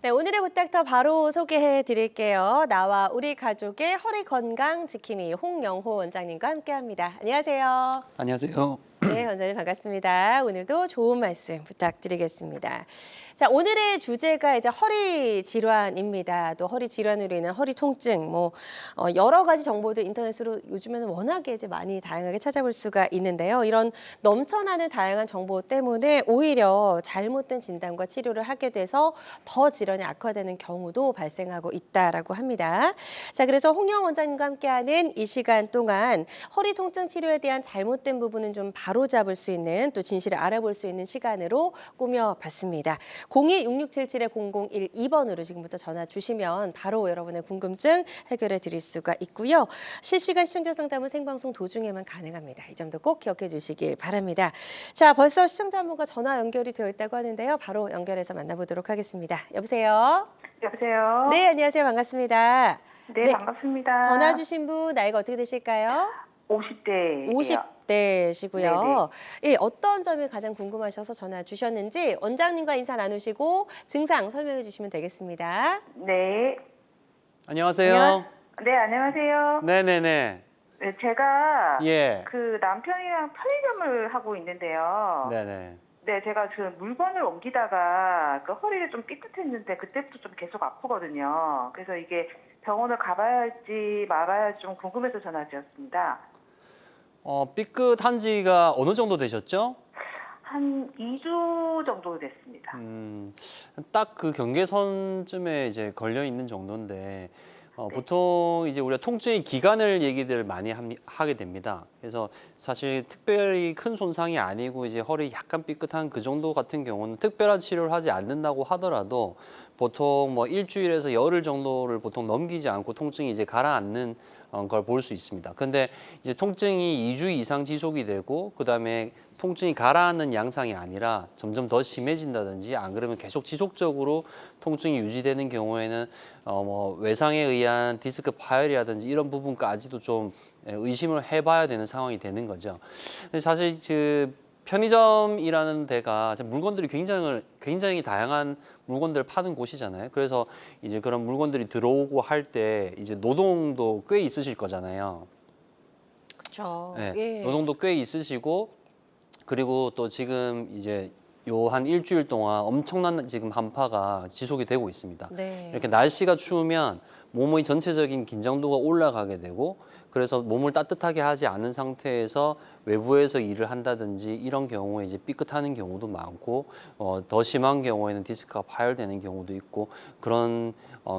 네, 오늘의 부탁터 바로 소개해 드릴게요. 나와 우리 가족의 허리 건강 지킴이 홍영호 원장님과 함께합니다. 안녕하세요. 안녕하세요. 네, 원장님 반갑습니다. 오늘도 좋은 말씀 부탁드리겠습니다. 자, 오늘의 주제가 이제 허리 질환입니다. 또 허리 질환으로 인한 허리 통증, 여러 가지 정보들 인터넷으로 요즘에는 워낙에 이제 많이 다양하게 찾아볼 수가 있는데요. 이런 넘쳐나는 다양한 정보 때문에 오히려 잘못된 진단과 치료를 하게 돼서 더 질환이 악화되는 경우도 발생하고 있다라고 합니다. 자, 그래서 홍영 원장님과 함께하는 이 시간 동안 허리 통증 치료에 대한 잘못된 부분은 좀 바로잡을 수 있는 또 진실을 알아볼 수 있는 시간으로 꾸며봤습니다. 02-6677-0012번으로 지금부터 전화 주시면 바로 여러분의 궁금증 해결해 드릴 수가 있고요. 실시간 시청자 상담은 생방송 도중에만 가능합니다. 이 점도 꼭 기억해 주시길 바랍니다. 자, 벌써 시청자 한 분과 전화 연결이 되어 있다고 하는데요. 바로 연결해서 만나보도록 하겠습니다. 여보세요? 여보세요? 네, 안녕하세요. 반갑습니다. 네, 반갑습니다. 전화 주신 분 나이가 어떻게 되실까요? 50대예요. 50대시고요. 예, 어떤 점이 가장 궁금하셔서 전화 주셨는지 원장님과 인사 나누시고 증상 설명해 주시면 되겠습니다. 네. 안녕하세요. 네, 안녕하세요. 네네네. 네, 제가 예. 그 남편이랑 편의점을 하고 있는데요. 네네. 네, 제가 그 물건을 옮기다가 그 허리를 좀 삐끗했는데 그때부터 좀 계속 아프거든요. 그래서 이게 병원을 가봐야 할지 말아야 할지 좀 궁금해서 전화드렸습니다. 삐끗한 지가 어느 정도 되셨죠? 한 2주 정도 됐습니다. 딱 그 경계선쯤에 이제 걸려 있는 정도인데, 네. 보통 이제 우리가 통증의 기간을 얘기들 많이 하게 됩니다. 그래서 사실 특별히 큰 손상이 아니고 이제 허리 약간 삐끗한 그 정도 같은 경우는 특별한 치료를 하지 않는다고 하더라도 보통 뭐 일주일에서 열흘 정도를 보통 넘기지 않고 통증이 이제 가라앉는 걸 볼 수 있습니다. 근데 이제 통증이 2주 이상 지속이 되고 그다음에 통증이 가라앉는 양상이 아니라 점점 더 심해진다든지 안 그러면 계속 지속적으로 통증이 유지되는 경우에는 외상에 의한 디스크 파열이라든지 이런 부분까지도 좀 의심을 해봐야 되는 상황이 되는 거죠. 근데 사실 그 편의점이라는 데가 물건들이 굉장히 다양한 물건들을 파는 곳이잖아요. 그래서 이제 그런 물건들이 들어오고 할 때 이제 노동도 꽤 있으실 거잖아요. 그렇죠. 네, 예. 노동도 꽤 있으시고 그리고 또 지금 이제 요 한 일주일 동안 엄청난 지금 한파가 지속이 되고 있습니다. 네. 이렇게 날씨가 추우면 몸의 전체적인 긴장도가 올라가게 되고 그래서 몸을 따뜻하게 하지 않은 상태에서 외부에서 일을 한다든지 이런 경우에 이제 삐끗하는 경우도 많고 더 심한 경우에는 디스크가 파열되는 경우도 있고 그런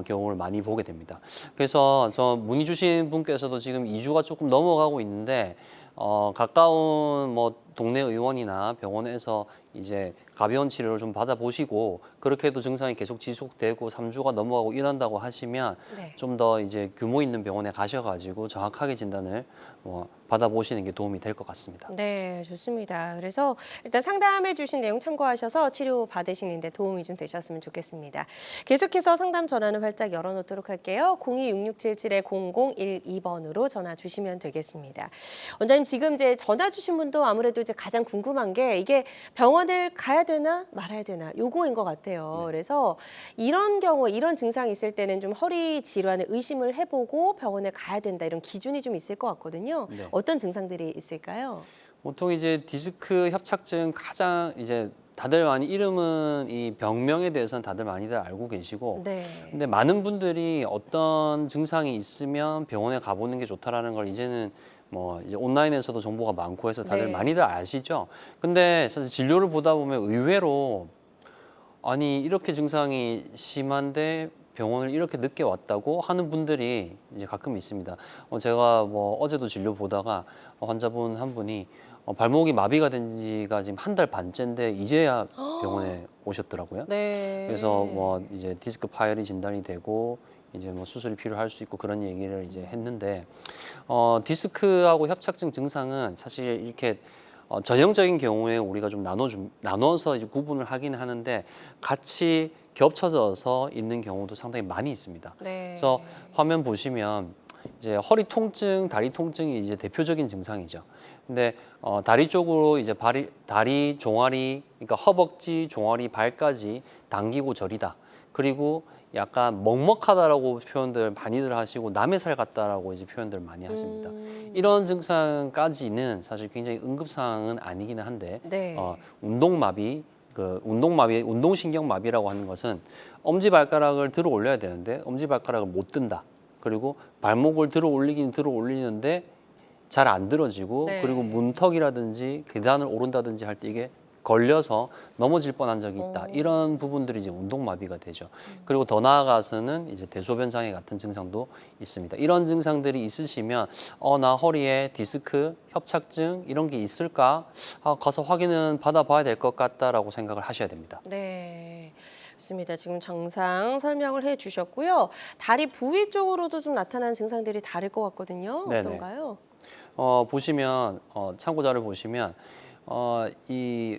경우를 많이 보게 됩니다. 그래서 저 문의 주신 분께서도 지금 2주가 조금 넘어가고 있는데 가까운 동네 의원이나 병원에서 이제 가벼운 치료를 좀 받아보시고 그렇게 해도 증상이 계속 지속되고 3주가 넘어가고 이런다고 하시면 네. 좀 더 이제 규모 있는 병원에 가셔가지고 정확하게 진단을 받아보시는 게 도움이 될 것 같습니다. 네, 좋습니다. 그래서 일단 상담해 주신 내용 참고하셔서 치료 받으시는 데 도움이 좀 되셨으면 좋겠습니다. 계속해서 상담 전화는 활짝 열어놓도록 할게요. 02-6677-0012번으로 전화 주시면 되겠습니다. 원장님, 지금 이제 전화 주신 분도 아무래도 이제 가장 궁금한 게 이게 병원을 가야 되나 말아야 되나 요거인 것 같아요. 네. 그래서 이런 경우, 이런 증상이 있을 때는 좀 허리 질환을 의심을 해보고 병원에 가야 된다 이런 기준이 좀 있을 것 같거든요. 네. 어떤 증상들이 있을까요? 보통 이제 디스크 협착증 가장 이제 다들 많이 이름은 이 병명에 대해서는 다들 많이들 알고 계시고 네. 근데 많은 분들이 어떤 증상이 있으면 병원에 가보는 게 좋다라는 걸 이제는 이제 온라인에서도 정보가 많고 해서 다들 네. 많이들 아시죠. 근데 사실 진료를 보다 보면 의외로 아니 이렇게 증상이 심한데 병원을 이렇게 늦게 왔다고 하는 분들이 이제 가끔 있습니다. 제가 어제도 진료 보다가 환자분 한 분이 발목이 마비가 된 지가 지금 한 달 반째인데 이제야 병원에 오셨더라고요. 네. 그래서 이제 디스크 파열이 진단이 되고 이제 수술이 필요할 수 있고 그런 얘기를 이제 했는데 디스크하고 협착증 증상은 사실 이렇게 전형적인 경우에 우리가 좀 나눠서 이제 구분을 하긴 하는데 같이 겹쳐져서 있는 경우도 상당히 많이 있습니다. 네. 그래서 화면 보시면 이제 허리 통증, 다리 통증이 이제 대표적인 증상이죠. 근데 다리 쪽으로 이제 다리 종아리, 그러니까 허벅지, 종아리, 발까지 당기고 저리다. 그리고 약간 먹먹하다라고 표현들 많이들 하시고 남의 살 같다라고 이제 표현들 많이 하십니다. 이런 증상까지는 사실 굉장히 응급사항은 아니기는 한데 네. 운동마비, 운동신경마비라고 하는 것은 엄지발가락을 들어 올려야 되는데 엄지발가락을 못 든다. 그리고 발목을 들어 올리긴 들어 올리는데 잘 안 들어지고 네. 그리고 문턱이라든지 계단을 오른다든지 할 때 이게 걸려서 넘어질 뻔한 적이 있다. 이런 부분들이 이제 운동마비가 되죠. 그리고 더 나아가서는 이제 대소변 장애 같은 증상도 있습니다. 이런 증상들이 있으시면 나 허리에 디스크, 협착증 이런 게 있을까? 가서 확인은 받아봐야 될 것 같다라고 생각을 하셔야 됩니다. 네. 좋습니다. 지금 정상 설명을 해 주셨고요. 다리 부위 쪽으로도 좀 나타나는 증상들이 다를 것 같거든요. 네네. 어떤가요? 보시면 참고자를 보시면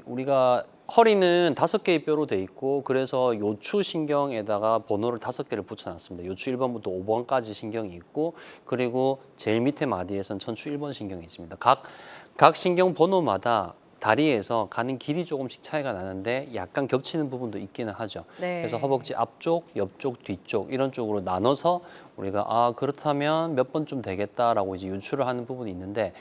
우리가 허리는 5개의 뼈로 돼 있고 그래서 요추 신경에다가 번호를 5개를 붙여놨습니다. 요추 1번부터 5번까지 신경이 있고 그리고 제일 밑에 마디에선 천추 1번 신경이 있습니다. 각 신경 번호마다 다리에서 가는 길이 조금씩 차이가 나는데 약간 겹치는 부분도 있기는 하죠. 네. 그래서 허벅지 앞쪽, 옆쪽, 뒤쪽 이런 쪽으로 나눠서 우리가 그렇다면 몇 번쯤 되겠다라고 이제 유추를 하는 부분이 있는데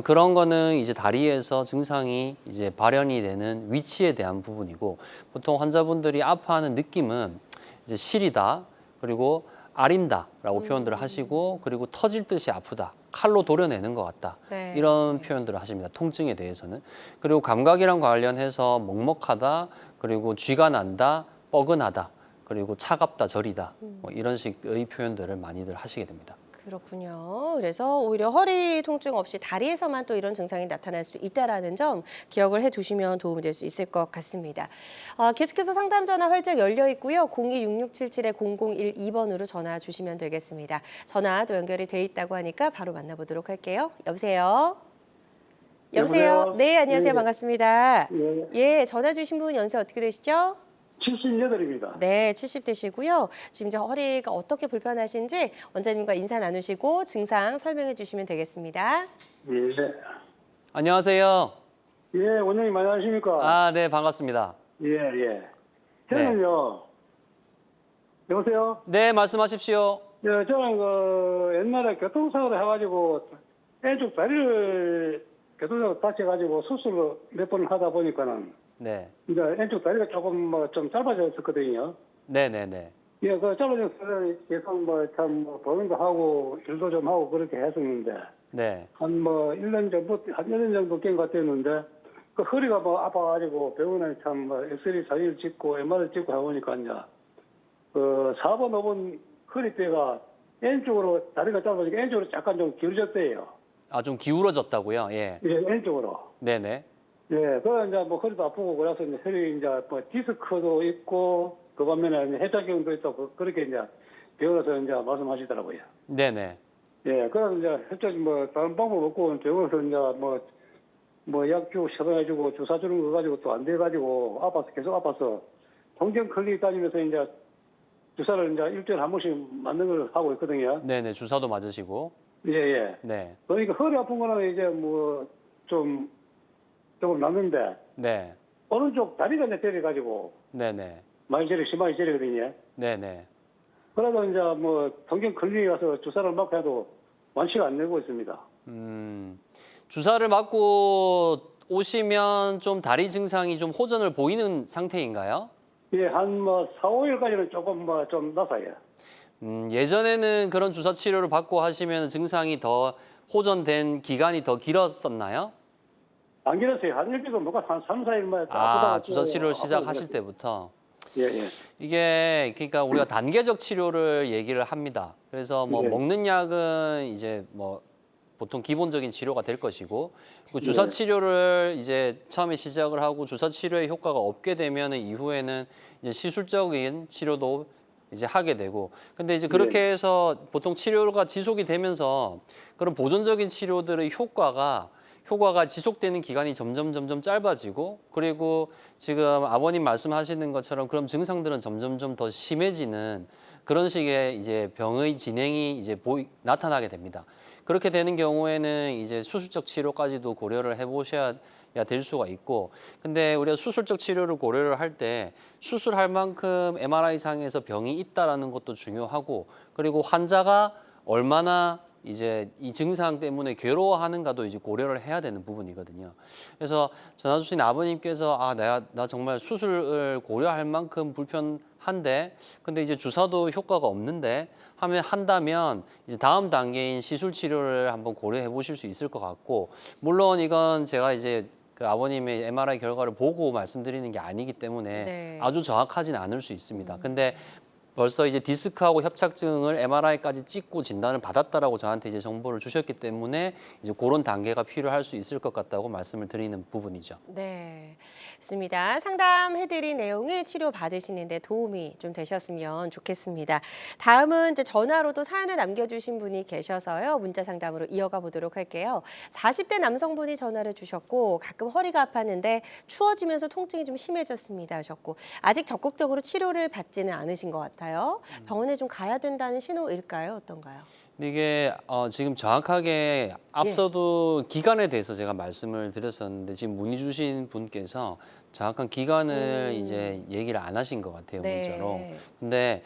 그런 거는 이제 다리에서 증상이 이제 발현이 되는 위치에 대한 부분이고 보통 환자분들이 아파하는 느낌은 이제 시리다 그리고 아린다라고 표현들을 하시고 그리고 터질 듯이 아프다. 칼로 도려내는 것 같다. 네. 이런 표현들을 하십니다. 통증에 대해서는. 그리고 감각이랑 관련해서 먹먹하다, 그리고 쥐가 난다, 뻐근하다, 그리고 차갑다, 저리다. 뭐 이런 식의 표현들을 많이들 하시게 됩니다. 그렇군요. 그래서 오히려 허리 통증 없이 다리에서만 또 이런 증상이 나타날 수 있다라는 점 기억을 해두시면 도움이 될 수 있을 것 같습니다. 계속해서 상담 전화 활짝 열려 있고요. 026677-0012번으로 전화 주시면 되겠습니다. 전화도 연결이 돼 있다고 하니까 바로 만나보도록 할게요. 여보세요? 여보세요? 네, 안녕하세요. 예. 반갑습니다. 예. 예, 전화 주신 분 연세 어떻게 되시죠? 78입니다. 네, 70 되시고요. 지금 이제 허리가 어떻게 불편하신지 원장님과 인사 나누시고 증상 설명해 주시면 되겠습니다. 예. 안녕하세요. 예, 원장님 안녕하십니까? 네, 반갑습니다. 예, 예. 저는요, 여보세요? 네, 말씀하십시오. 예, 저는 옛날에 교통사고를 해가지고 왼쪽 다리를 교통사고 다쳐가지고 수술을 몇 번 하다 보니까는 네, 이제 왼쪽 다리가 조금 좀 짧아졌었거든요. 네네네. 예, 그 짧아져서 계속 보험도 하고 일도 좀 하고 그렇게 했었는데 네, 한 1년 전부터 한 1년 정도 깬 것 같았는데 그 허리가 아파가지고 병원에 엑스레이 사진을 찍고 MR을 찍고 해보니까 이제 4번, 5번 허리뼈가 왼쪽으로 다리가 짧아지고 왼쪽으로 약간 좀 기울어졌대요. 좀 기울어졌다고요? 예, 예, 왼쪽으로. 네네. 예, 그 이제 허리도 아프고 그래서 이제 허리 이제 디스크도 있고 그 반면에 해작경도 있고 그렇게 이제 병원에서 이제 말씀하시더라고요. 네네. 예, 그래서 이제 실제 다른 방법 없고 병원에서 이제 약주 처방해주고 주사 주는 거 가지고 또 안 돼가지고 계속 아파서 통증 클리닉 다니면서 이제 주사를 이제 일주일에 한 번씩 맞는 걸 하고 있거든요. 네네. 주사도 맞으시고. 예, 예. 네. 그러니까 허리 아픈 거는 이제 조금 낫는데 네. 오른쪽 다리가 이제 때려가지고 네네. 많이 심하게 때리거든요. 네네. 그래도 이제 통증 클리닉 가서 주사를 맞고 해도 완치가 안 되고 있습니다. 주사를 맞고 오시면 좀 다리 증상이 좀 호전을 보이는 상태인가요? 예, 한 4, 5일까지는 조금 좀 나서요. 예전에는 그런 주사 치료를 받고 하시면 증상이 더 호전된 기간이 더 길었었나요? 안 길었어요. 한 일주일 뭐가 한 3, 4일만 아프다가 주사 치료를 또 시작하실 아프고 때부터. 예, 예. 이게 그러니까 우리가 단계적 치료를 얘기를 합니다. 그래서 네. 먹는 약은 이제 보통 기본적인 치료가 될 것이고 그 주사 네. 치료를 이제 처음에 시작을 하고 주사 치료의 효과가 없게 되면 이후에는 이제 시술적인 치료도 이제 하게 되고 근데 이제 그렇게 네. 해서 보통 치료가 지속이 되면서 그런 보존적인 치료들의 효과가 지속되는 기간이 점점 짧아지고 그리고 지금 아버님 말씀하시는 것처럼 그런 증상들은 점점 더 심해지는 그런 식의 이제 병의 진행이 이제 나타나게 됩니다. 그렇게 되는 경우에는 이제 수술적 치료까지도 고려를 해보셔야 될 수가 있고, 근데 우리가 수술적 치료를 고려를 할 때 수술할 만큼 MRI상에서 병이 있다라는 것도 중요하고, 그리고 환자가 얼마나 이제 이 증상 때문에 괴로워하는가도 이제 고려를 해야 되는 부분이거든요. 그래서 전화 주신 아버님께서 나 정말 수술을 고려할 만큼 불편한데, 근데 이제 주사도 효과가 없는데 한다면 이제 다음 단계인 시술 치료를 한번 고려해 보실 수 있을 것 같고, 물론 이건 제가 이제 그 아버님의 MRI 결과를 보고 말씀드리는 게 아니기 때문에 네. 아주 정확하지는 않을 수 있습니다. 근데 벌써 이제 디스크하고 협착증을 MRI까지 찍고 진단을 받았다라고 저한테 이제 정보를 주셨기 때문에 이제 그런 단계가 필요할 수 있을 것 같다고 말씀을 드리는 부분이죠. 네, 좋습니다. 상담해드린 내용이 치료 받으시는데 도움이 좀 되셨으면 좋겠습니다. 다음은 이제 전화로도 사연을 남겨주신 분이 계셔서요. 문자 상담으로 이어가 보도록 할게요. 40대 남성분이 전화를 주셨고 가끔 허리가 아팠는데 추워지면서 통증이 좀 심해졌습니다 하셨고, 아직 적극적으로 치료를 받지는 않으신 것 같아요. 병원에 좀 가야 된다는 신호일까요? 어떤가요? 근데 이게 지금 정확하게 앞서도 기간에 대해서 제가 말씀을 드렸었는데, 지금 문의 주신 분께서 정확한 기간을 이제 얘기를 안 하신 것 같아요, 네. 문자로. 근데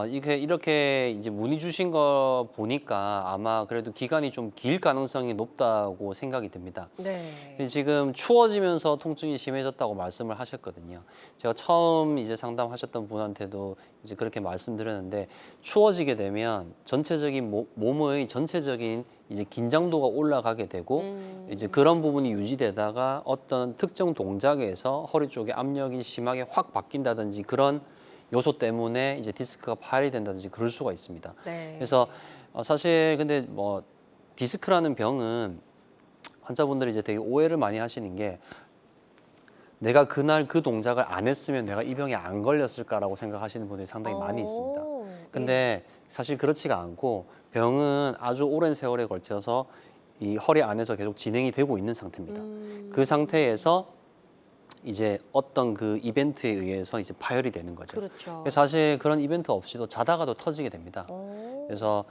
이렇게 이제 문의 주신 거 보니까 아마 그래도 기간이 좀 길 가능성이 높다고 생각이 듭니다. 네. 근데 지금 추워지면서 통증이 심해졌다고 말씀을 하셨거든요. 제가 처음 이제 상담하셨던 분한테도 이제 그렇게 말씀드렸는데, 추워지게 되면 전체적인 몸의 전체적인 이제 긴장도가 올라가게 되고 이제 그런 부분이 유지되다가 어떤 특정 동작에서 허리 쪽에 압력이 심하게 확 바뀐다든지 그런 요소 때문에 이제 디스크가 파열이 된다든지 그럴 수가 있습니다. 네. 그래서 사실 근데 뭐 디스크라는 병은 환자분들이 이제 되게 오해를 많이 하시는 게, 내가 그날 그 동작을 안 했으면 내가 이 병에 안 걸렸을까라고 생각하시는 분들이 상당히 많이 있습니다. 근데 사실 그렇지가 않고, 병은 아주 오랜 세월에 걸쳐서 이 허리 안에서 계속 진행이 되고 있는 상태입니다. 그 상태에서 이제 어떤 그 이벤트에 의해서 이제 파열이 되는 거죠. 그렇죠. 그래서 사실 그런 이벤트 없이도 자다가도 터지게 됩니다. 오. 그래서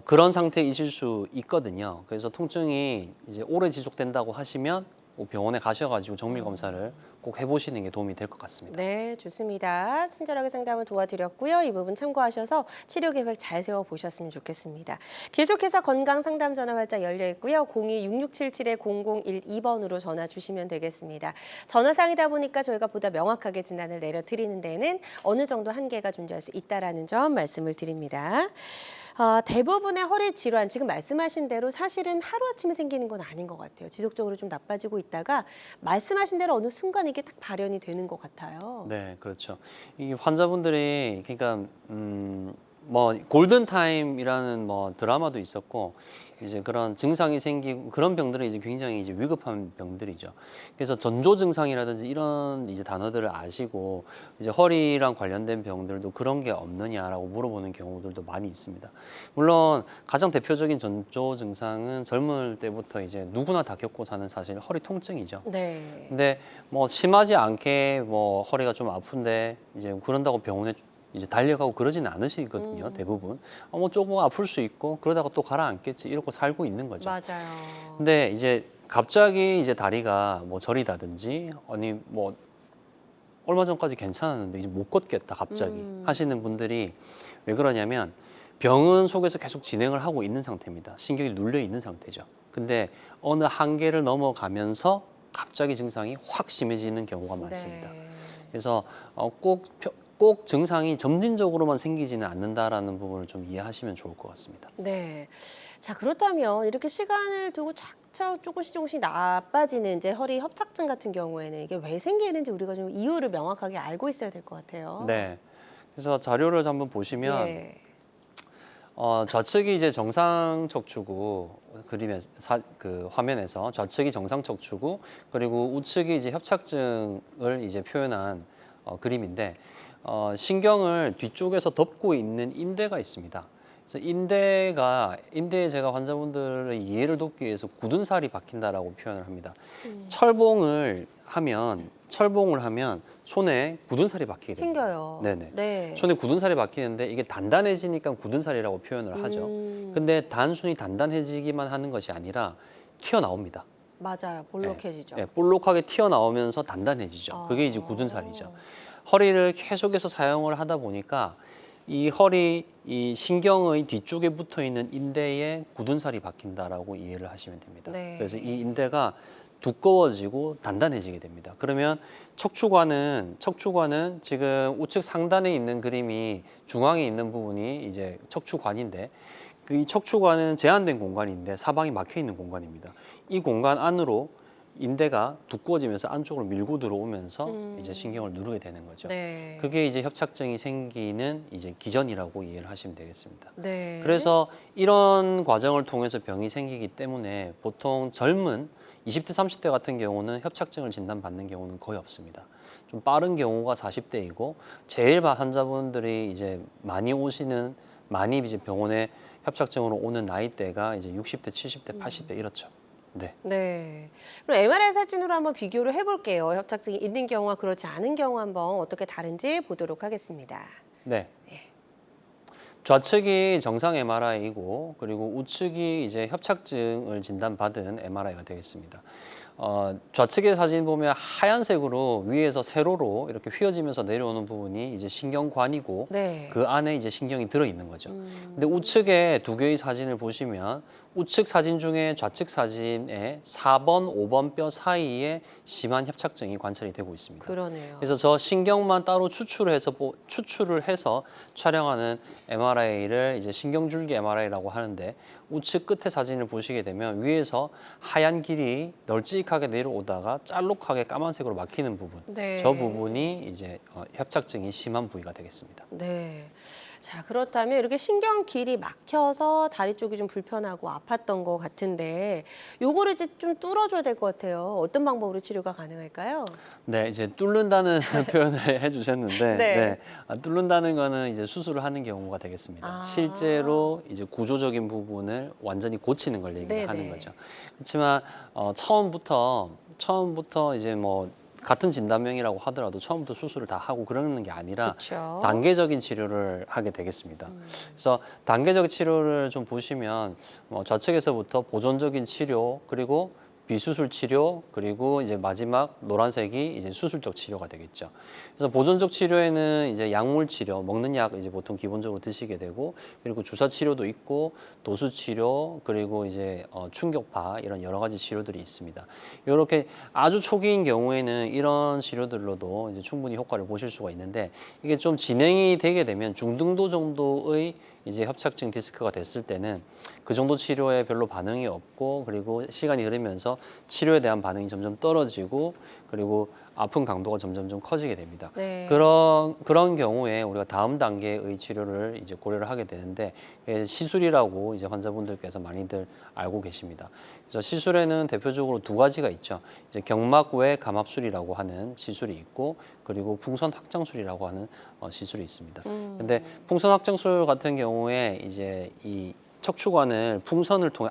그런 상태이실 수 있거든요. 그래서 통증이 이제 오래 지속된다고 하시면 병원에 가셔가지고 정밀 검사를 꼭 해보시는 게 도움이 될 것 같습니다. 네, 좋습니다. 친절하게 상담을 도와드렸고요. 이 부분 참고하셔서 치료 계획 잘 세워보셨으면 좋겠습니다. 계속해서 건강 상담 전화 활짝 열려 있고요. 02-6677-0012번으로 전화 주시면 되겠습니다. 전화상이다 보니까 저희가 보다 명확하게 진단을 내려드리는 데는 어느 정도 한계가 존재할 수 있다는 점 말씀을 드립니다. 대부분의 허리 질환, 지금 말씀하신 대로 사실은 하루아침에 생기는 건 아닌 것 같아요. 지속적으로 좀 나빠지고 있다가 말씀하신 대로 어느 순간 이게 딱 발현이 되는 것 같아요. 네, 그렇죠. 이 환자분들이 그러니까 뭐 골든 타임이라는 뭐 드라마도 있었고, 이제 그런 증상이 생기고 그런 병들은 이제 굉장히 이제 위급한 병들이죠. 그래서 전조 증상이라든지 이런 이제 단어들을 아시고 이제 허리랑 관련된 병들도 그런 게 없느냐라고 물어보는 경우들도 많이 있습니다. 물론 가장 대표적인 전조 증상은 젊을 때부터 이제 누구나 다 겪고 사는 사실 허리 통증이죠. 네. 근데 뭐 심하지 않게 뭐 허리가 좀 아픈데 이제 그런다고 병원에 이제 달려가고 그러지는 않으시거든요, 대부분. 뭐 조금 아플 수 있고 그러다가 또 가라앉겠지 이러고 살고 있는 거죠. 맞아요. 근데 이제 갑자기 이제 다리가 뭐 저리다든지 아니 뭐 얼마 전까지 괜찮았는데 이제 못 걷겠다 갑자기 하시는 분들이 왜 그러냐면, 병은 속에서 계속 진행을 하고 있는 상태입니다. 신경이 눌려 있는 상태죠. 근데 어느 한계를 넘어가면서 갑자기 증상이 확 심해지는 경우가 많습니다. 네. 그래서 꼭 증상이 점진적으로만 생기지는 않는다라는 부분을 좀 이해하시면 좋을 것 같습니다. 네. 자, 그렇다면 이렇게 시간을 두고 착착 조금씩 나빠지는 이제 허리 협착증 같은 경우에는 이게 왜 생기는지 우리가 좀 이유를 명확하게 알고 있어야 될 것 같아요. 네. 그래서 자료를 한번 보시면 예. 좌측이 이제 정상 척추구, 그 화면에서 좌측이 정상 척추구, 그리고 우측이 이제 협착증을 이제 표현한 그림인데, 신경을 뒤쪽에서 덮고 있는 인대가 있습니다. 그래서 인대에 제가 환자분들의 이해를 돕기 위해서 굳은 살이 박힌다라고 표현을 합니다. 철봉을 하면 손에 굳은 살이 박히게 됩니다. 생겨요. 네네. 네. 손에 굳은 살이 박히는데 이게 단단해지니까 굳은 살이라고 표현을 하죠. 근데 단순히 단단해지기만 하는 것이 아니라 튀어나옵니다. 맞아요. 볼록해지죠. 예, 볼록하게 튀어나오면서 단단해지죠. 그게 이제 굳은 살이죠. 허리를 계속해서 사용을 하다 보니까 이 허리, 이 신경의 뒤쪽에 붙어 있는 인대에 굳은 살이 박힌다라고 이해를 하시면 됩니다. 네. 그래서 이 인대가 두꺼워지고 단단해지게 됩니다. 그러면 척추관은 지금 우측 상단에 있는 그림이 중앙에 있는 부분이 이제 척추관인데 그 이 척추관은 제한된 공간인데 사방이 막혀 있는 공간입니다. 이 공간 안으로 인대가 두꺼워지면서 안쪽으로 밀고 들어오면서 이제 신경을 누르게 되는 거죠. 네. 그게 이제 협착증이 생기는 이제 기전이라고 이해를 하시면 되겠습니다. 네. 그래서 이런 과정을 통해서 병이 생기기 때문에 보통 젊은 20대, 30대 같은 경우는 협착증을 진단받는 경우는 거의 없습니다. 좀 빠른 경우가 40대이고 제일 환자분들이 이제 많이 이제 병원에 협착증으로 오는 나이대가 이제 60대, 70대, 80대 이렇죠. 네. 네. 그럼 MRI 사진으로 한번 비교를 해볼게요. 협착증이 있는 경우와 그렇지 않은 경우 한번 어떻게 다른지 보도록 하겠습니다. 네. 좌측이 정상 MRI이고 그리고 우측이 이제 협착증을 진단받은 MRI가 되겠습니다. 좌측의 사진 보면 하얀색으로 위에서 세로로 이렇게 휘어지면서 내려오는 부분이 이제 신경관이고 네. 그 안에 이제 신경이 들어 있는 거죠. 근데 우측에 두 개의 사진을 보시면 우측 사진 중에 좌측 사진에 4번, 5번 뼈 사이에 심한 협착증이 관찰이 되고 있습니다. 그러네요. 그래서 저 신경만 따로 추출을 해서 촬영하는 MRI를 이제 신경줄기 MRI라고 하는데 우측 끝에 사진을 보시게 되면 위에서 하얀 길이 널찍하게 내려오다가 짤록하게 까만색으로 막히는 부분, 네. 저 부분이 이제 협착증이 심한 부위가 되겠습니다. 네. 자, 그렇다면 이렇게 신경 길이 막혀서 다리 쪽이 좀 불편하고 아팠던 것 같은데 요거를 이제 좀 뚫어줘야 될 것 같아요. 어떤 방법으로 치료가 가능할까요? 네, 이제 뚫는다는 표현을 해주셨는데, 네. 뚫는다는 거는 이제 수술을 하는 경우가 되겠습니다. 아. 실제로 이제 구조적인 부분을 완전히 고치는 걸 얘기를 네네. 하는 거죠. 그렇지만 처음부터 이제 뭐 같은 진단명이라고 하더라도 처음부터 수술을 다 하고 그러는 게 아니라 그렇죠. 단계적인 치료를 하게 되겠습니다. 그래서 단계적 치료를 좀 보시면 좌측에서부터 보존적인 치료 그리고 비수술 치료 그리고 이제 마지막 노란색이 이제 수술적 치료가 되겠죠. 그래서 보존적 치료에는 이제 약물 치료, 먹는 약 이제 보통 기본적으로 드시게 되고 그리고 주사 치료도 있고 도수 치료 그리고 이제 충격파 이런 여러 가지 치료들이 있습니다. 이렇게 아주 초기인 경우에는 이런 치료들로도 이제 충분히 효과를 보실 수가 있는데 이게 좀 진행이 되게 되면 중등도 정도의 이제 협착증 디스크가 됐을 때는 그 정도 치료에 별로 반응이 없고 그리고 시간이 흐르면서 치료에 대한 반응이 점점 떨어지고 그리고 아픈 강도가 점점 좀 커지게 됩니다. 네. 그런 경우에 우리가 다음 단계의 치료를 이제 고려를 하게 되는데 시술이라고 이제 환자분들께서 많이들 알고 계십니다. 그래서 시술에는 대표적으로 두 가지가 있죠. 이제 경막 외 감압술이라고 하는 시술이 있고 그리고 풍선 확장술이라고 하는 시술이 있습니다. 근데 풍선 확장술 같은 경우에 이제 이 척추관을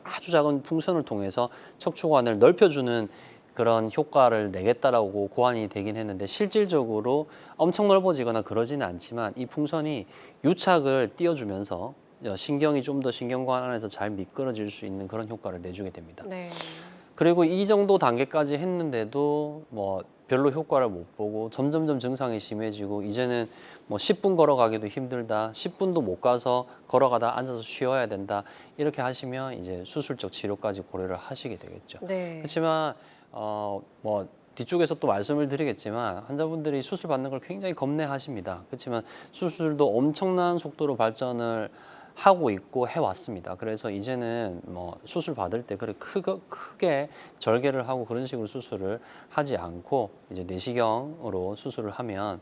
아주 작은 풍선을 통해서 척추관을 넓혀주는 그런 효과를 내겠다라고 고안이 되긴 했는데 실질적으로 엄청 넓어지거나 그러지는 않지만 이 풍선이 유착을 띄워주면서 신경이 좀 더 신경관 안에서 잘 미끄러질 수 있는 그런 효과를 내주게 됩니다. 네. 그리고 이 정도 단계까지 했는데도 뭐 별로 효과를 못 보고 점점점 증상이 심해지고 이제는 뭐 10분 걸어가기도 힘들다, 10분도 못 가서 걸어가다 앉아서 쉬어야 된다 이렇게 하시면 이제 수술적 치료까지 고려를 하시게 되겠죠. 네. 그렇지만 뭐 뒤쪽에서 또 말씀을 드리겠지만 환자분들이 수술 받는 걸 굉장히 겁내하십니다. 그렇지만 수술도 엄청난 속도로 발전을 하고 있고 해왔습니다. 그래서 이제는 뭐 수술 받을 때 그렇게 크게 절개를 하고 그런 식으로 수술을 하지 않고 이제 내시경으로 수술을 하면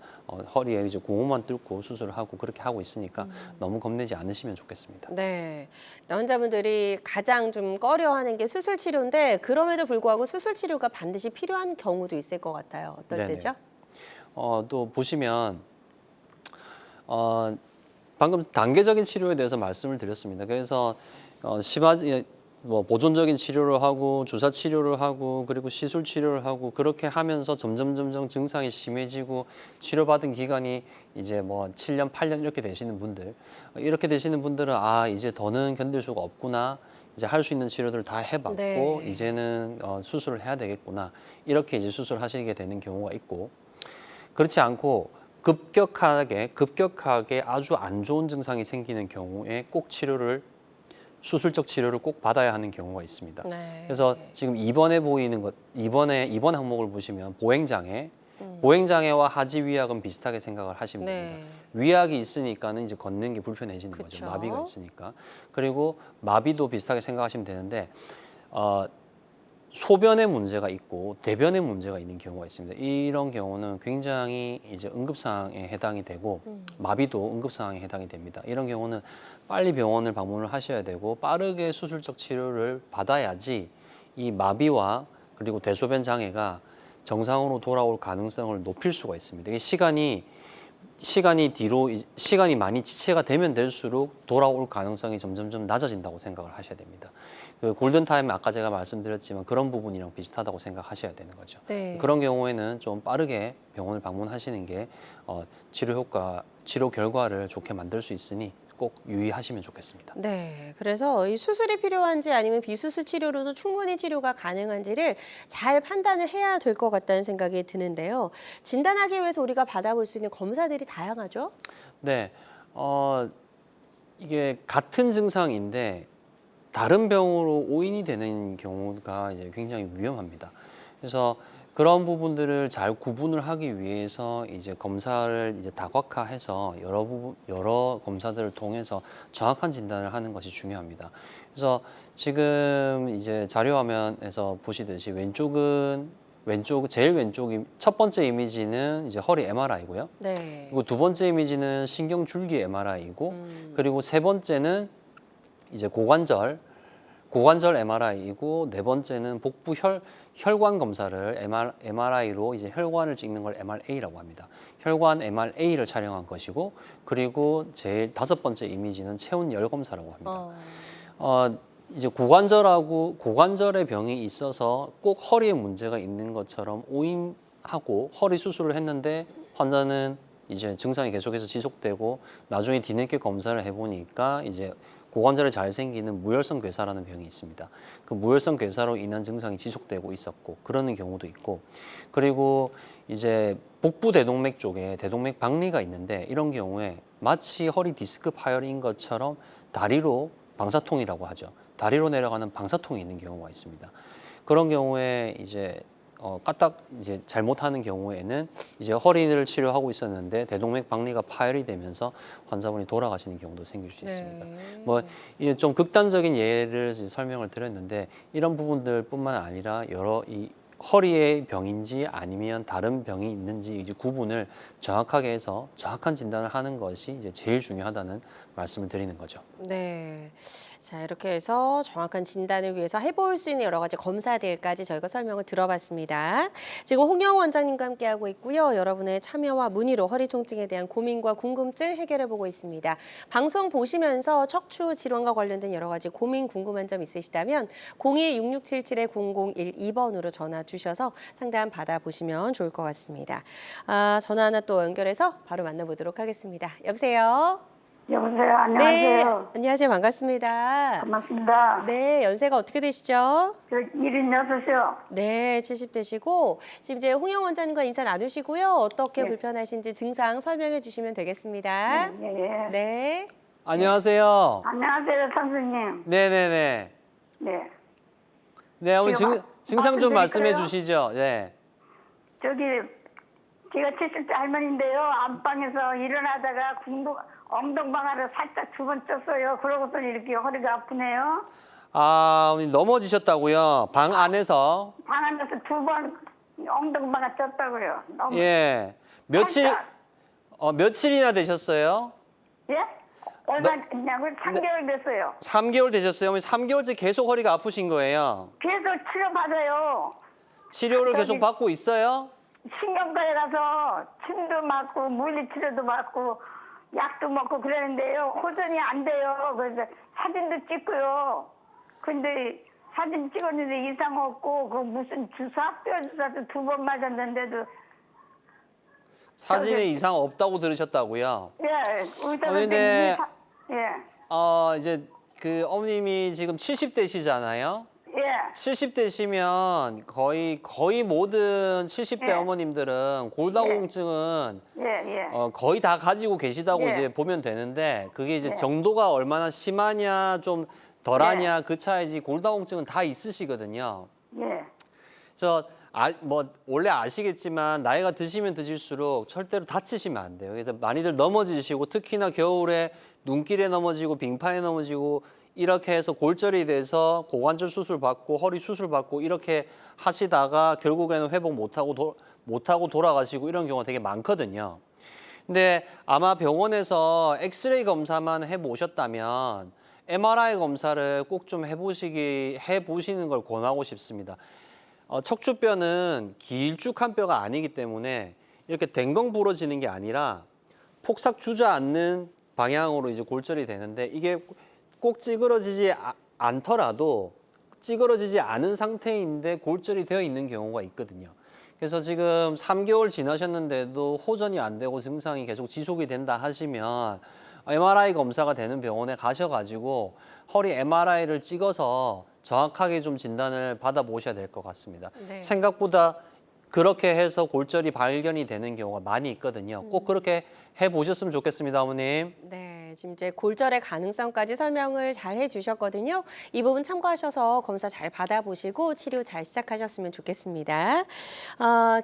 허리에 이제 고무만 뚫고 수술을 하고 그렇게 하고 있으니까 너무 겁내지 않으시면 좋겠습니다. 네. 환자분들이 가장 좀 꺼려하는 게 수술 치료인데 그럼에도 불구하고 수술 치료가 반드시 필요한 경우도 있을 것 같아요. 어떨 네네. 때죠? 또 보시면 방금 단계적인 치료에 대해서 말씀을 드렸습니다. 그래서 뭐 보존적인 치료를 하고 주사 치료를 하고 그리고 시술 치료를 하고 그렇게 하면서 점점 증상이 심해지고 치료받은 기간이 이제 뭐 7년, 8년 이렇게 되시는 분들은 아 이제 더는 견딜 수가 없구나 이제 할 수 있는 치료들을 다 해봤고 네. 이제는 수술을 해야 되겠구나 이렇게 이제 수술하시게 되는 경우가 있고 그렇지 않고 급격하게 아주 안 좋은 증상이 생기는 경우에 꼭 수술적 치료를 꼭 받아야 하는 경우가 있습니다. 네. 그래서 지금 입원해 보이는 것 입원 항목을 보시면 보행장애와 하지위약은 비슷하게 생각을 하시면 됩니다. 네. 위약이 있으니까는 이제 걷는 게 불편해지는 거죠. 그쵸. 마비가 있으니까. 그리고 마비도 비슷하게 생각하시면 되는데 소변에 문제가 있고 대변에 문제가 있는 경우가 있습니다. 이런 경우는 굉장히 이제 응급상황에 해당이 되고 마비도 응급상황에 해당이 됩니다. 이런 경우는 빨리 병원을 방문을 하셔야 되고 빠르게 수술적 치료를 받아야지 이 마비와 그리고 대소변 장애가 정상으로 돌아올 가능성을 높일 수가 있습니다. 이 시간이 많이 지체가 되면 될수록 돌아올 가능성이 점점점 낮아진다고 생각을 하셔야 됩니다. 그 골든타임 아까 제가 말씀드렸지만 그런 부분이랑 비슷하다고 생각하셔야 되는 거죠. 네. 그런 경우에는 좀 빠르게 병원을 방문하시는 게 치료 결과를 좋게 만들 수 있으니 꼭 유의하시면 좋겠습니다. 네, 그래서 이 수술이 필요한지 아니면 비수술 치료로도 충분히 치료가 가능한지를 잘 판단을 해야 될 것 같다는 생각이 드는데요. 진단하기 위해서 우리가 받아볼 수 있는 검사들이 다양하죠? 네, 이게 같은 증상인데 다른 병으로 오인이 되는 경우가 이제 굉장히 위험합니다. 그래서 그런 부분들을 잘 구분을 하기 위해서 이제 검사를 이제 다각화해서 여러 검사들을 통해서 정확한 진단을 하는 것이 중요합니다. 그래서 지금 이제 자료 화면에서 보시듯이 제일 왼쪽이 첫 번째 이미지는 이제 허리 MRI고요. 네. 그리고 두 번째 이미지는 신경줄기 MRI이고 그리고 세 번째는 이제 고관절 MRI이고 네 번째는 복부 혈관 검사를 MRI로 이제 혈관을 찍는 걸 MRA라고 합니다. 혈관 MRA를 촬영한 것이고 그리고 제일 다섯 번째 이미지는 체온열 검사라고 합니다. 이제 고관절의 병이 있어서 꼭 허리에 문제가 있는 것처럼 오인하고 허리 수술을 했는데 환자는 이제 증상이 계속해서 지속되고 나중에 뒤늦게 검사를 해보니까 이제 고관절에 잘 생기는 무혈성 괴사라는 병이 있습니다. 그 무혈성 괴사로 인한 증상이 지속되고 있었고 그러는 경우도 있고 그리고 이제 복부 대동맥 쪽에 대동맥 박리가 있는데 이런 경우에 마치 허리 디스크 파열인 것처럼 다리로 방사통이라고 하죠. 다리로 내려가는 방사통이 있는 경우가 있습니다. 그런 경우에 이제 까딱 이제 잘못하는 경우에는 이제 허리를 치료하고 있었는데 대동맥 박리가 파열이 되면서 환자분이 돌아가시는 경우도 생길 수 있습니다. 뭐 이게 좀 극단적인 예를 설명을 드렸는데 이런 부분들뿐만 아니라 이 허리의 병인지 아니면 다른 병이 있는지 이제 구분을 정확하게 해서 정확한 진단을 하는 것이 이제 제일 중요하다는 말씀을 드리는 거죠. 네. 자, 이렇게 해서 정확한 진단을 위해서 해볼 수 있는 여러 가지 검사들까지 저희가 설명을 들어봤습니다. 지금 홍영 원장님과 함께하고 있고요. 여러분의 참여와 문의로 허리 통증에 대한 고민과 궁금증 해결해보고 있습니다. 방송 보시면서 척추 질환과 관련된 여러 가지 고민 궁금한 점 있으시다면 02-6677-0012번으로 전화 주셔서 상담 받아보시면 좋을 것 같습니다. 전화 하나 또 연결해서 바로 만나보도록 하겠습니다. 여보세요? 여보세요. 안녕하세요. 네, 안녕하세요. 반갑습니다. 반갑습니다. 네, 연세가 어떻게 되시죠? 저 76이요. 네, 70되시고 지금 이제 홍영 원장님과 인사 나누시고요. 어떻게 네. 불편하신지 증상 설명해 주시면 되겠습니다. 네. 네. 안녕하세요. 안녕하세요, 선생님. 네네네. 네. 네, 어머니 제가 증상 좀 말씀해 말씀드릴까요? 주시죠. 네. 저기 제가 70대 할머니인데요. 안방에서 일어나다가 엉덩방아를 살짝 두 번 쪘어요. 그러고서 이렇게 허리가 아프네요. 어머니 넘어지셨다고요? 방 안에서? 방 안에서 두 번 엉덩방아 쪘다고요. 너무 예. 살짝. 며칠이나 되셨어요? 예? 얼마 됐냐고? 3개월 됐어요. 3개월 되셨어요? 어머니 3개월째 계속 허리가 아프신 거예요? 계속 치료받아요. 치료를 계속 저기- 받고 있어요? 신경과에 가서 침도 맞고 물리치료도 받고 약도 먹고 그러는데요. 호전이 안 돼요. 그래서 사진도 찍고요. 근데 사진 찍었는데 이상 없고 그 무슨 뼈 주사도 두 번 맞았는데도 사진에 저기- 이상 없다고 들으셨다고요? 예 의사 근데- 선생님이 예 이제 그 어머님이 지금 70대시잖아요. 예. 70대시면 거의 모든 70대 예. 어머님들은 골다공증은 예, 예. 거의 다 가지고 계시다고 예. 이제 보면 되는데 그게 이제 예. 정도가 얼마나 심하냐 좀 덜하냐 그 차이지 골다공증은 다 있으시거든요. 예. 그래서 뭐 원래 아시겠지만 나이가 드시면 드실수록 절대로 다치시면 안 돼요. 그래서 많이들 넘어지시고 특히나 겨울에 눈길에 넘어지고 빙판에 넘어지고 이렇게 해서 골절이 돼서 고관절 수술 받고 허리 수술 받고 이렇게 하시다가 결국에는 회복 못하고 돌아가시고 이런 경우가 되게 많거든요. 근데 아마 병원에서 엑스레이 검사만 해보셨다면 MRI 검사를 꼭 좀 해보시는 걸 권하고 싶습니다. 척추뼈는 길쭉한 뼈가 아니기 때문에 이렇게 댕강 부러지는 게 아니라 폭삭 주저앉는 방향으로 이제 골절이 되는데 이게 꼭 찌그러지지 않더라도 찌그러지지 않은 상태인데 골절이 되어 있는 경우가 있거든요. 그래서 지금 3개월 지나셨는데도 호전이 안 되고 증상이 계속 지속이 된다 하시면 MRI 검사가 되는 병원에 가셔가지고 허리 MRI를 찍어서 정확하게 좀 진단을 받아보셔야 될 것 같습니다. 네. 생각보다 그렇게 해서 골절이 발견이 되는 경우가 많이 있거든요. 꼭 그렇게 해보셨으면 좋겠습니다, 어머님. 네, 지금 이제 골절의 가능성까지 설명을 잘 해주셨거든요. 이 부분 참고하셔서 검사 잘 받아보시고 치료 잘 시작하셨으면 좋겠습니다.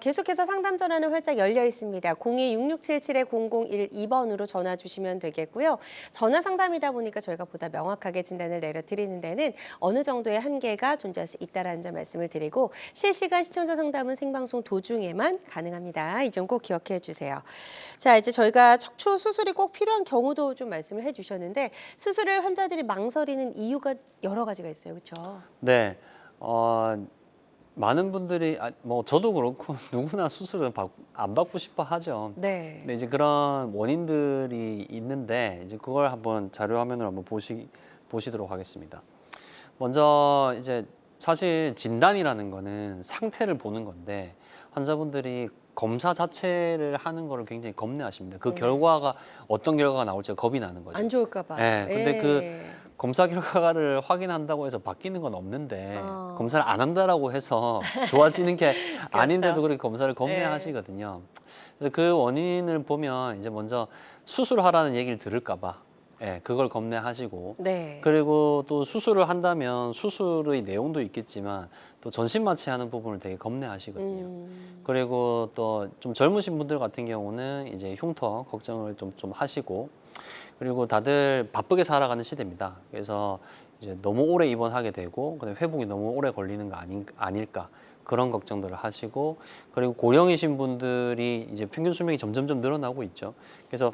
계속해서 상담 전화는 활짝 열려 있습니다. 02-6677-0012번으로 전화 주시면 되겠고요. 전화 상담이다 보니까 저희가 보다 명확하게 진단을 내려드리는 데는 어느 정도의 한계가 존재할 수 있다는 점 말씀을 드리고 실시간 시청자 상담은 생방송 도중에만 가능합니다. 이 점 꼭 기억해 주세요. 자, 이제 저희가 척추 수술이 꼭 필요한 경우도 좀 말씀을 해주셨는데 수술을 환자들이 망설이는 이유가 여러 가지가 있어요, 그렇죠? 네, 많은 분들이 뭐 저도 그렇고 누구나 수술은 안 받고 싶어 하죠. 네. 근데 이제 그런 원인들이 있는데 이제 그걸 한번 자료 화면으로 한번 보시도록 하겠습니다. 먼저 이제 사실 진단이라는 거는 상태를 보는 건데 환자분들이 검사 자체를 하는 거를 굉장히 겁내하십니다. 그 결과가 어떤 결과가 나올지 겁이 나는 거죠. 안 좋을까 봐. 네, 근데 예. 그 검사 결과를 확인한다고 해서 바뀌는 건 없는데 검사를 안 한다라고 해서 좋아지는 게 아닌데도 그렇게 검사를 겁내하시거든요. 그래서 그 원인을 보면 이제 먼저 수술하라는 얘기를 들을까 봐 그걸 겁내하시고 네. 그리고 또 수술을 한다면 수술의 내용도 있겠지만 또 전신 마취하는 부분을 되게 겁내하시거든요. 그리고 또 좀 젊으신 분들 같은 경우는 이제 흉터 걱정을 좀 하시고 그리고 다들 바쁘게 살아가는 시대입니다. 그래서 이제 너무 오래 입원하게 되고 그다음에 회복이 너무 오래 걸리는 거 아닐까 그런 걱정들을 하시고 그리고 고령이신 분들이 이제 평균 수명이 점점점 늘어나고 있죠. 그래서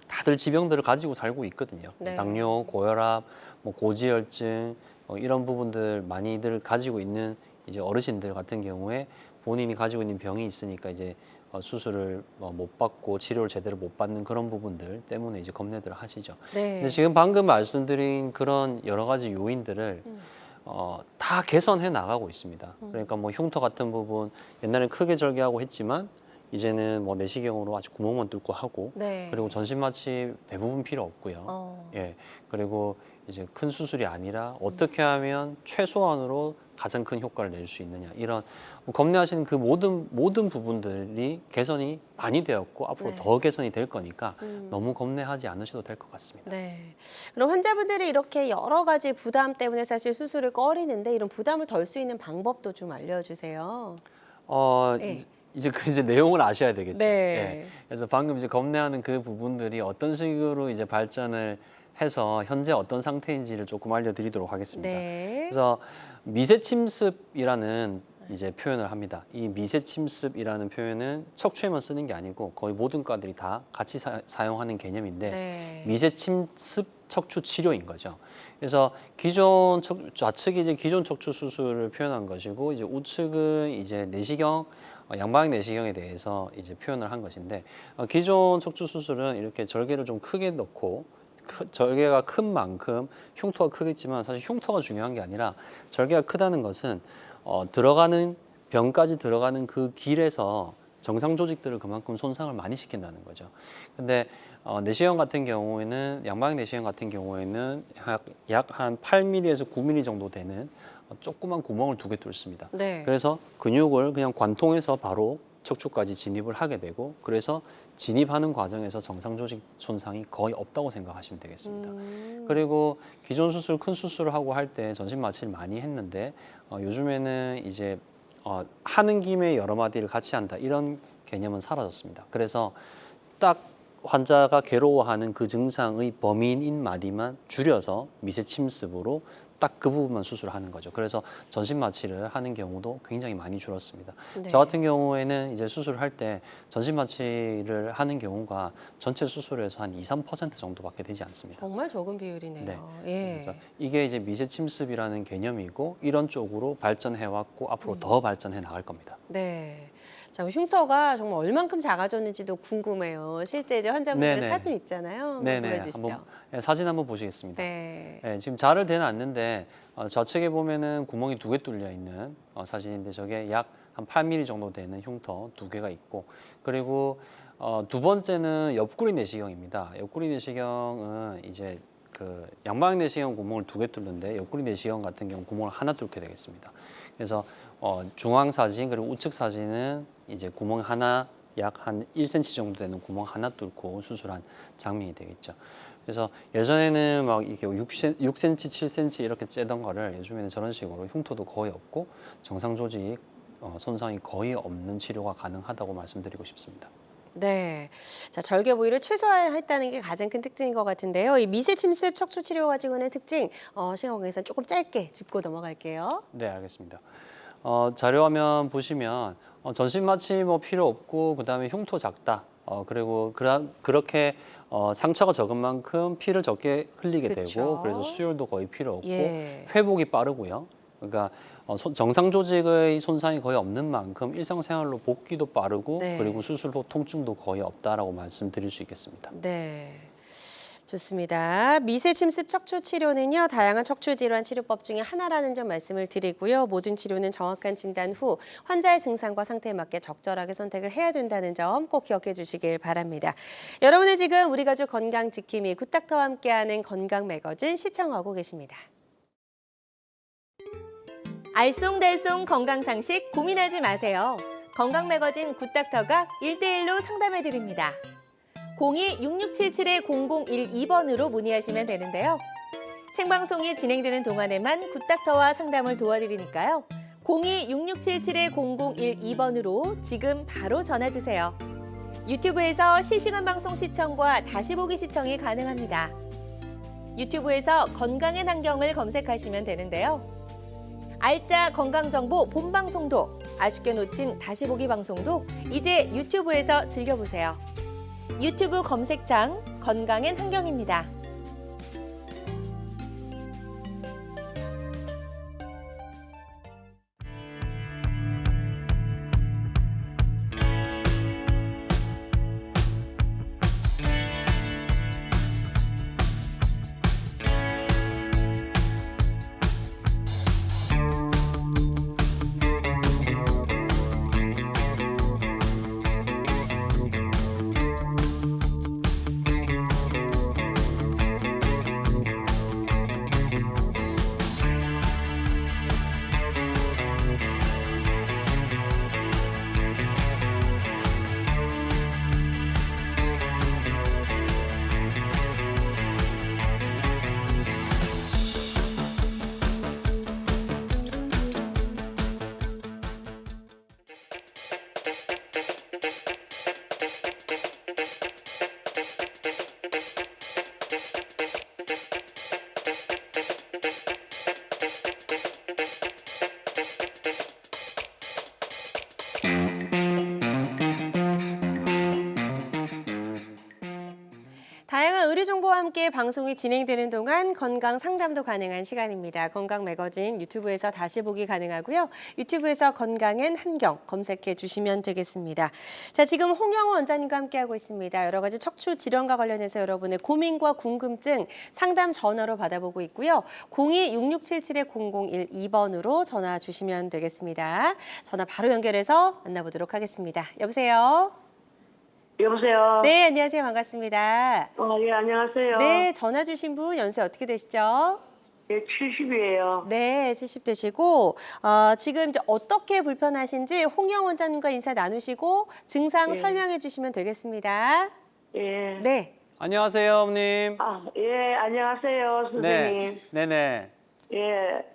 다들 지병들을 가지고 살고 있거든요. 네. 당뇨, 고혈압, 뭐 고지혈증 이런 부분들 많이들 가지고 있는 이제 어르신들 같은 경우에 본인이 가지고 있는 병이 있으니까 이제 수술을 못 받고 치료를 제대로 못 받는 그런 부분들 때문에 이제 겁내들 하시죠. 네. 근데 지금 방금 말씀드린 그런 여러 가지 요인들을 다 개선해 나가고 있습니다. 그러니까 뭐 흉터 같은 부분 옛날엔 크게 절개하고 했지만 이제는 뭐 내시경으로 아주 구멍만 뚫고 하고 네. 그리고 전신 마취 대부분 필요 없고요. 예, 그리고 이제 큰 수술이 아니라 어떻게 하면 최소한으로 가장 큰 효과를 낼 수 있느냐 이런 겁내하시는 그 모든 부분들이 개선이 많이 되었고 앞으로 네. 더 개선이 될 거니까 너무 겁내하지 않으셔도 될 것 같습니다. 네. 그럼 환자분들이 이렇게 여러 가지 부담 때문에 사실 수술을 꺼리는데 이런 부담을 덜 수 있는 방법도 좀 알려주세요. 네. 이제 내용을 아셔야 되겠죠. 네. 예. 그래서 방금 이제 겁내하는 그 부분들이 어떤 식으로 이제 발전을 해서 현재 어떤 상태인지를 조금 알려드리도록 하겠습니다. 네. 그래서 미세 침습이라는 이제 표현을 합니다. 이 미세 침습이라는 표현은 척추에만 쓰는 게 아니고 거의 모든 과들이 다 같이 사용하는 개념인데 네. 미세 침습 척추 치료인 거죠. 그래서 기존 좌측이 이제 기존 척추 수술을 표현한 것이고 이제 우측은 이제 내시경 양방향 내시경에 대해서 이제 표현을 한 것인데 기존 척추 수술은 이렇게 절개를 좀 크게 넣고 절개가 큰 만큼 흉터가 크겠지만 사실 흉터가 중요한 게 아니라 절개가 크다는 것은 들어가는 병까지 들어가는 그 길에서 정상 조직들을 그만큼 손상을 많이 시킨다는 거죠. 근데 내시경 같은 경우에는 양방향 내시경 같은 경우에는 약 한 8mm에서 9mm 정도 되는 조그만 구멍을 2개 뚫습니다. 네. 그래서 근육을 그냥 관통해서 바로 척추까지 진입을 하게 되고 그래서 진입하는 과정에서 정상 조직 손상이 거의 없다고 생각하시면 되겠습니다. 그리고 기존 수술, 큰 수술을 하고 할 때 전신 마취를 많이 했는데 요즘에는 이제 하는 김에 여러 마디를 같이 한다 이런 개념은 사라졌습니다. 그래서 딱 환자가 괴로워하는 그 증상의 범인인 마디만 줄여서 미세 침습으로 딱 그 부분만 수술하는 거죠. 그래서 전신 마취를 하는 경우도 굉장히 많이 줄었습니다. 네. 저 같은 경우에는 이제 수술을 할 때 전신 마취를 하는 경우가 전체 수술에서 한 2~3% 정도밖에 되지 않습니다. 정말 적은 비율이네요. 네. 예. 그래서 이게 이제 미세 침습이라는 개념이고 이런 쪽으로 발전해 왔고 앞으로 더 발전해 나갈 겁니다. 네. 자, 흉터가 정말 얼만큼 작아졌는지도 궁금해요. 실제 이제 환자분들의 네네. 사진 있잖아요. 한번 보여주시죠. 사진 한번 보시겠습니다. 네. 네, 지금 자를 대놨는데 좌측에 보면은 구멍이 2개 뚫려 있는 사진인데 저게 약 한 8mm 정도 되는 흉터 2개가 있고 그리고 두 번째는 옆구리 내시경입니다. 옆구리 내시경은 이제 그 양방향 내시경 구멍을 2개 뚫는데 옆구리 내시경 같은 경우 구멍을 하나 뚫게 되겠습니다. 그래서 중앙 사진 그리고 우측 사진은 이제 구멍 하나 약 한 1cm 정도 되는 구멍 하나 뚫고 수술한 장면이 되겠죠. 그래서 예전에는 막 이렇게 6cm, 7cm 이렇게 째던 거를 요즘에는 저런 식으로 흉터도 거의 없고 정상 조직 손상이 거의 없는 치료가 가능하다고 말씀드리고 싶습니다. 네. 자, 절개 부위를 최소화했다는 게 가장 큰 특징인 것 같은데요. 이 미세 침습 척추 치료 가지고는 특징, 신경과에서는 조금 짧게 짚고 넘어갈게요. 네, 알겠습니다. 자료 화면 보시면 전신 마취 뭐 필요 없고 그다음에 흉터 작다. 그리고 그렇게 상처가 적은 만큼 피를 적게 흘리게 그쵸. 되고 그래서 수혈도 거의 필요 없고 예. 회복이 빠르고요. 그러니까 정상 조직의 손상이 거의 없는 만큼 일상생활로 복귀도 빠르고 네. 그리고 수술 후 통증도 거의 없다라고 말씀드릴 수 있겠습니다. 네. 좋습니다. 미세 침습 척추 치료는요, 다양한 척추 질환 치료법 중에 하나라는 점 말씀을 드리고요. 모든 치료는 정확한 진단 후 환자의 증상과 상태에 맞게 적절하게 선택을 해야 된다는 점 꼭 기억해 주시길 바랍니다. 여러분은 지금 우리 가족 건강 지킴이 굿닥터와 함께하는 건강 매거진 시청하고 계십니다. 알쏭달쏭 건강 상식 고민하지 마세요. 건강 매거진 굿닥터가 1대1로 상담해 드립니다. 02-6677-0012번으로 문의하시면 되는데요. 생방송이 진행되는 동안에만 굿닥터와 상담을 도와드리니까요. 02-6677-0012번으로 지금 바로 전화주세요. 유튜브에서 실시간 방송 시청과 다시 보기 시청이 가능합니다. 유튜브에서 건강의 환경을 검색하시면 되는데요. 알짜 건강정보 본방송도, 아쉽게 놓친 다시 보기 방송도 이제 유튜브에서 즐겨보세요. 유튜브 검색창 건강엔 환경입니다. 함께 방송이 진행되는 동안 건강 상담도 가능한 시간입니다. 건강 매거진 유튜브에서 다시 보기 가능하고요. 유튜브에서 건강엔 한경 검색해 주시면 되겠습니다. 자, 지금 홍영호 원장님과 함께하고 있습니다. 여러 가지 척추 질환과 관련해서 여러분의 고민과 궁금증 상담 전화로 받아보고 있고요. 02-6677-0012번으로 전화 주시면 되겠습니다. 전화 바로 연결해서 만나보도록 하겠습니다. 여보세요? 여보세요. 네, 안녕하세요. 반갑습니다. 예, 안녕하세요. 네, 전화 주신 분 연세 어떻게 되시죠? 예, 70이에요. 네, 70 되시고 지금 이제 어떻게 불편하신지 홍영 원장님과 인사 나누시고 증상 설명해 주시면 되겠습니다. 예. 네. 안녕하세요, 어머님. 예, 안녕하세요, 선생님. 네, 네네, 예.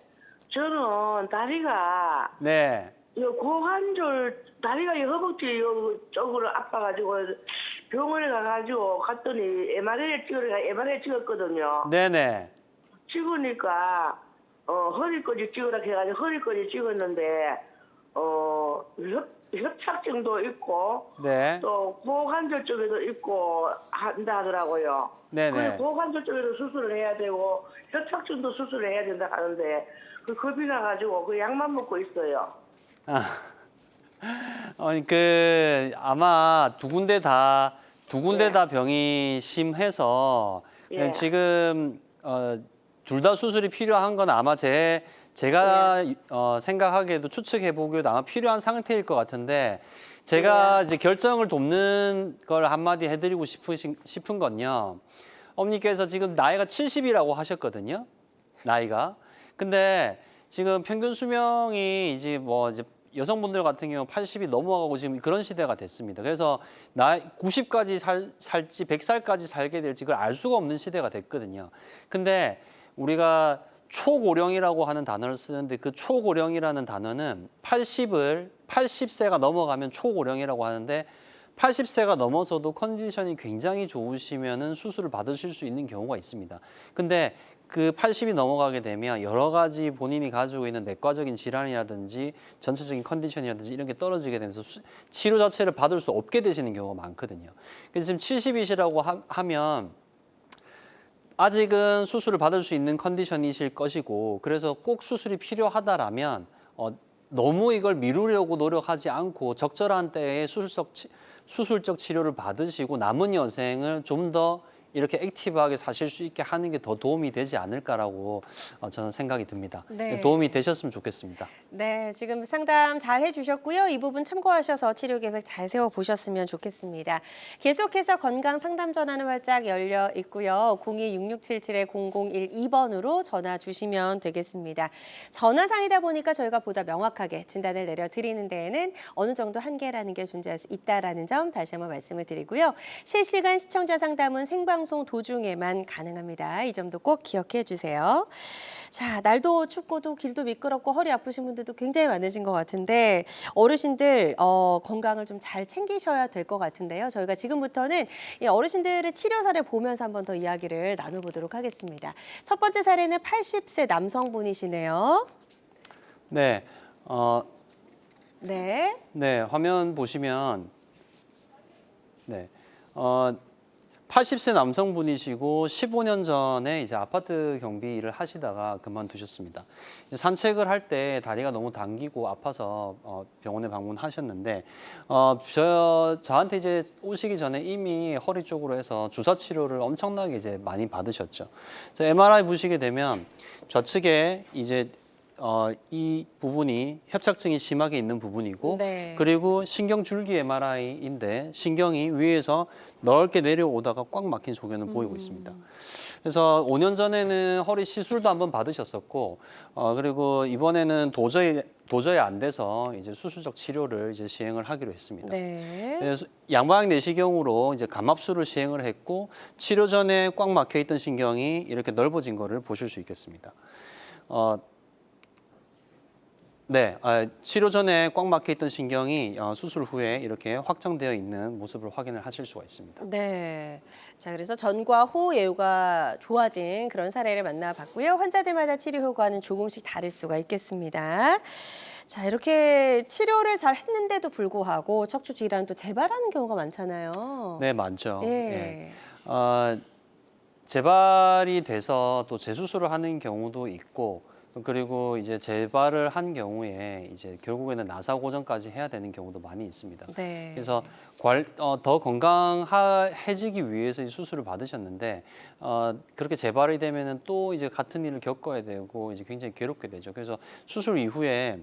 저는 다리가 네, 요 고관절 다리가 이 허벅지 요 쪽으로 아파가지고 병원에 가가지고 갔더니 MRI 찍었거든요. 네네, 찍으니까 허리까지 찍으라 해가지고 허리까지 찍었는데 협착증도 있고 네, 또 고관절 쪽에도 있고 한다 하더라고요. 네네. 그리고 고관절 쪽에도 수술을 해야 되고 협착증도 수술을 해야 된다 하는데 그 겁이 나가지고 그 약만 먹고 있어요. 아마 두 군데 다 병이 심해서 예. 지금 둘 다 수술이 필요한 건 아마 제가 생각하기에도 추측해 보기에도 아마 필요한 상태일 것 같은데 제가 이제 결정을 돕는 걸 한마디 해드리고 싶은 건요. 어머니께서 지금 나이가 70이라고 하셨거든요. 나이가. 근데 지금 평균 수명이 이제 여성분들 같은 경우 80이 넘어가고 지금 그런 시대가 됐습니다. 그래서 90까지 살지 100살까지 살게 될지 그걸 알 수가 없는 시대가 됐거든요. 근데 우리가 초고령이라고 하는 단어를 쓰는데 그 초고령이라는 단어는 80세가 넘어가면 초고령이라고 하는데 80세가 넘어서도 컨디션이 굉장히 좋으시면은 수술을 받으실 수 있는 경우가 있습니다. 근데 그 80이 넘어가게 되면 여러 가지 본인이 가지고 있는 내과적인 질환이라든지 전체적인 컨디션이라든지 이런 게 떨어지게 되면서 치료 자체를 받을 수 없게 되시는 경우가 많거든요. 그래서 지금 70이시라고 하면 아직은 수술을 받을 수 있는 컨디션이실 것이고 그래서 꼭 수술이 필요하다라면 너무 이걸 미루려고 노력하지 않고 적절한 때에 수술적 치료를 받으시고 남은 여생을 좀 더 이렇게 액티브하게 사실 수 있게 하는 게 더 도움이 되지 않을까라고 저는 생각이 듭니다. 네. 도움이 되셨으면 좋겠습니다. 네, 지금 상담 잘 해주셨고요. 이 부분 참고하셔서 치료 계획 잘 세워보셨으면 좋겠습니다. 계속해서 건강 상담 전화는 활짝 열려 있고요. 02-6677-0012번으로 전화 주시면 되겠습니다. 전화상이다 보니까 저희가 보다 명확하게 진단을 내려드리는 데에는 어느 정도 한계라는 게 존재할 수 있다는 점 다시 한번 말씀을 드리고요. 실시간 시청자 상담은 생방송 도중에만 가능합니다. 이 점도 꼭 기억해 주세요. 자, 날도 춥고도 길도 미끄럽고 허리 아프신 분들도 굉장히 많으신 것 같은데 어르신들 건강을 좀 잘 챙기셔야 될 것 같은데요. 저희가 지금부터는 이 어르신들의 치료 사례 보면서 한번 더 이야기를 나눠보도록 하겠습니다. 첫 번째 사례는 80세 남성분이시네요. 네, 네. 네, 화면 보시면 네, 80세 남성분이시고 15년 전에 이제 아파트 경비 일을 하시다가 그만두셨습니다. 산책을 할 때 다리가 너무 당기고 아파서 병원에 방문하셨는데 저한테 이제 오시기 전에 이미 허리 쪽으로 해서 주사 치료를 엄청나게 이제 많이 받으셨죠. 그래서 MRI 보시게 되면 좌측에 이제 이 부분이 협착증이 심하게 있는 부분이고 네. 그리고 신경줄기 MRI인데 신경이 위에서 넓게 내려오다가 꽉 막힌 소견을 보이고 있습니다. 그래서 5년 전에는 허리 시술도 한번 받으셨었고 그리고 이번에는 도저히 안 돼서 이제 수술적 치료를 이제 시행을 하기로 했습니다. 네. 그래서 양방향 내시경으로 이제 감압술을 시행을 했고 치료 전에 꽉 막혀 있던 신경이 이렇게 넓어진 거를 보실 수 있겠습니다. 네, 치료 전에 꽉 막혀 있던 신경이 수술 후에 이렇게 확장되어 있는 모습을 확인을 하실 수가 있습니다. 네. 자, 그래서 전과 후 예후가 좋아진 그런 사례를 만나봤고요. 환자들마다 치료 효과는 조금씩 다를 수가 있겠습니다. 자, 이렇게 치료를 잘 했는데도 불구하고 척추 질환 또 재발하는 경우가 많잖아요. 네, 많죠. 예. 예. 재발이 돼서 또 재수술을 하는 경우도 있고, 그리고 이제 재발을 한 경우에 이제 결국에는 나사 고정까지 해야 되는 경우도 많이 있습니다. 네. 그래서 더 건강해지기 위해서 이 수술을 받으셨는데 그렇게 재발이 되면은 또 이제 같은 일을 겪어야 되고 이제 굉장히 괴롭게 되죠. 그래서 수술 이후에